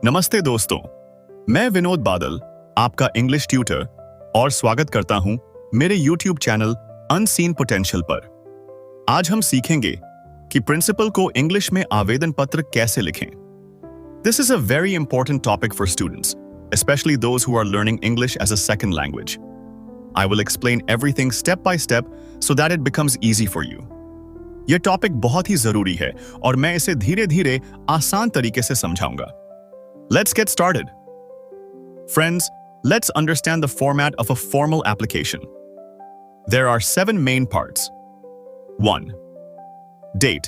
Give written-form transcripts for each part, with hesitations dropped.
नमस्ते दोस्तों, मैं विनोद बादल, आपका इंग्लिश ट्यूटर और स्वागत करता हूं मेरे YouTube चैनल अनसीन पोटेंशियल पर। आज हम सीखेंगे कि प्रिंसिपल को इंग्लिश में आवेदन पत्र कैसे लिखें। This is a very important topic for students, especially those who are learning English as a second language. I will explain everything step by step so that it becomes easy for you. यह topic बहुत ही जरूरी है और मैं इसे धीरे-धीरे आसान तरीके से समझाऊंगा। Let's get started. Friends, let's understand the format of a formal application. There are 7 main parts. 1. Date.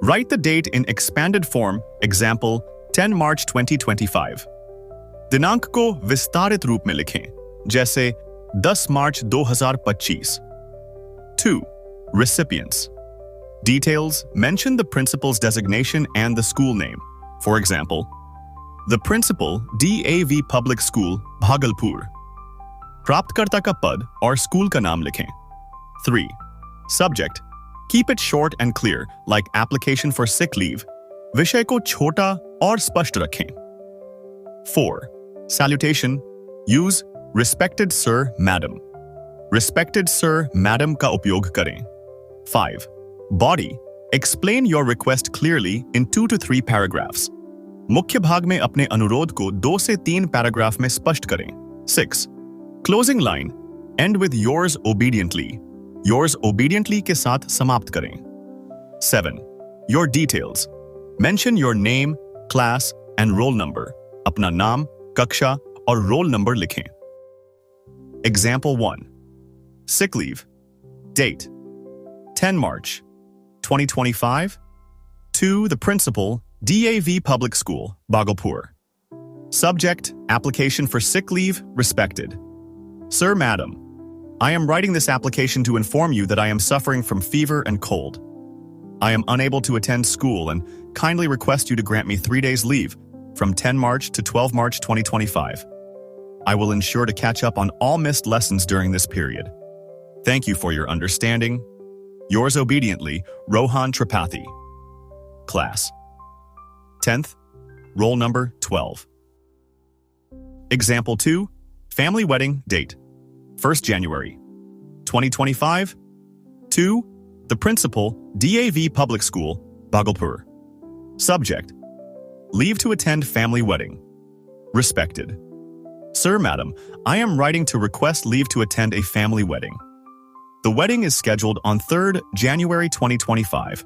Write the date in expanded form, example 10 March 2025. दिनांक को विस्तारित रूप में लिखें, जैसे 10 मार्च 2025. 2. Recipients. Details. Mention the principal's designation and the school name. For example, the principal, DAV Public School, Bhagalpur. प्राप्तकर्ता का पद और स्कूल का नाम लिखें. 3. Subject. Keep it short and clear, like application for sick leave. विषय को छोटा और स्पष्ट रखें. 4. Salutation. Use respected sir, madam. Respected sir, madam का उपयोग करें. 5. Body. Explain your request clearly in 2 to 3 paragraphs. मुख्य भाग में अपने अनुरोध को 2 से 3 पैराग्राफ में स्पष्ट करें. 6. Closing line. End with yours obediently. Yours obediently के साथ समाप्त करें. 7. Your details. Mention your name, class and roll number. अपना नाम, कक्षा और roll number लिखें. Example 1. Sick leave. Date. 10 March 2025. To the principal, DAV Public School, Bhagalpur. Subject, application for sick leave, respected. Sir, madam, I am writing this application to inform you that I am suffering from fever and cold. I am unable to attend school and kindly request you to grant me 3 days leave from 10 March to 12 March 2025. I will ensure to catch up on all missed lessons during this period. Thank you for your understanding. Yours obediently, Rohan Tripathi. Class 10th, roll number 12. Example 2, family wedding date, 1st January 2025. To the principal, DAV Public School, Bhagalpur. Subject, leave to attend family wedding. Respected. Sir, madam, I am writing to request leave to attend a family wedding. The wedding is scheduled on 3rd January 2025.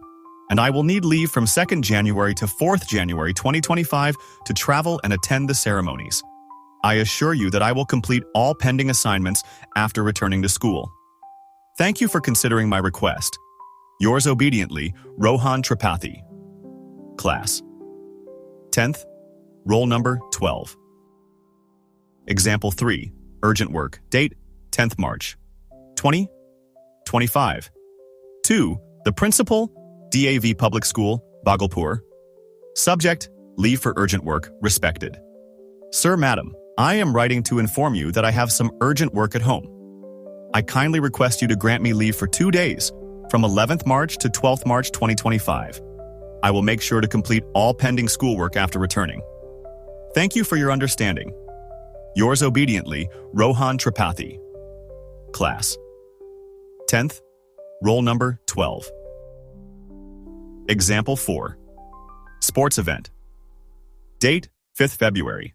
And I will need leave from 2nd January to 4th January 2025 to travel and attend the ceremonies. I assure you that I will complete all pending assignments after returning to school. Thank you for considering my request. Yours obediently, Rohan Tripathi. Class 10th, roll number 12. Example 3, urgent work, date 10th March 2025. To the principal, DAV Public School, Bhagalpur. Subject, leave for urgent work, respected. Sir, madam, I am writing to inform you that I have some urgent work at home. I kindly request you to grant me leave for 2 days, from 11th March to 12th March 2025. I will make sure to complete all pending schoolwork after returning. Thank you for your understanding. Yours obediently, Rohan Tripathi. Class 10th, roll number 12. Example 4. Sports event. Date, 5th February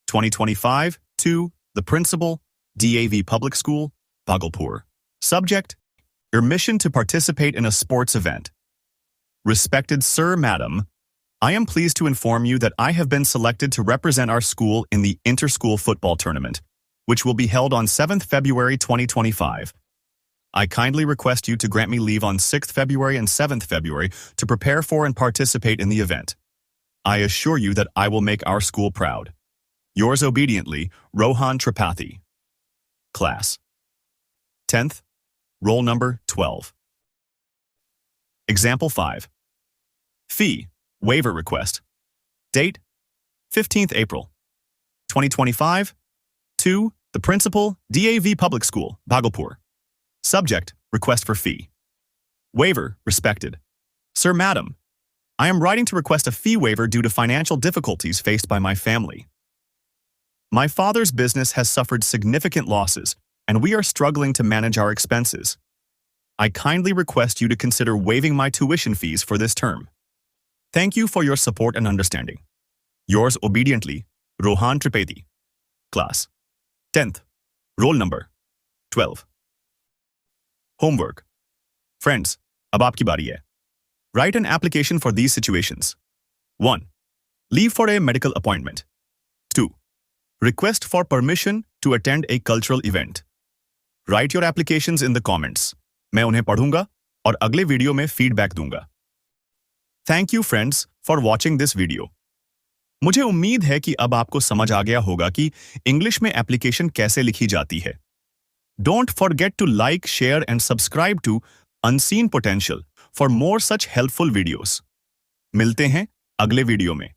2025. To the principal, DAV Public School, Bhagalpur. Subject, your mission to participate in a sports event. Respected Sir, madam, I am pleased to inform you that I have been selected to represent our school in the inter-school football tournament, which will be held on 7th February 2025. I kindly request you to grant me leave on 6th February and 7th February to prepare for and participate in the event. I assure you that I will make our school proud. Yours obediently, Rohan Tripathi. Class 10th, roll number 12. Example 5. Fee, waiver request. Date, 15th April 2025. To the principal, DAV Public School, Bhagalpur. Subject, request for fee. Waiver, respected. Sir, madam, I am writing to request a fee waiver due to financial difficulties faced by my family. My father's business has suffered significant losses, and we are struggling to manage our expenses. I kindly request you to consider waiving my tuition fees for this term. Thank you for your support and understanding. Yours obediently, Rohan Tripedi. Class 10th. Roll number 12. Homework. Friends, अब आपकी बारी है. Write an application for these situations. 1. Leave for a medical appointment. 2. Request for permission to attend a cultural event. Write your applications in the comments. मैं उन्हें पढ़ूंगा और अगले video में फीडबैक दूंगा. Thank you friends for watching this video. मुझे उम्मीद है कि अब आपको समझ आ गया होगा कि इंग्लिश में एप्लीकेशन कैसे लिखी जाती है. Don't forget to like, share and subscribe to Unseen Potential for more such helpful videos. मिलते हैं अगले वीडियो में.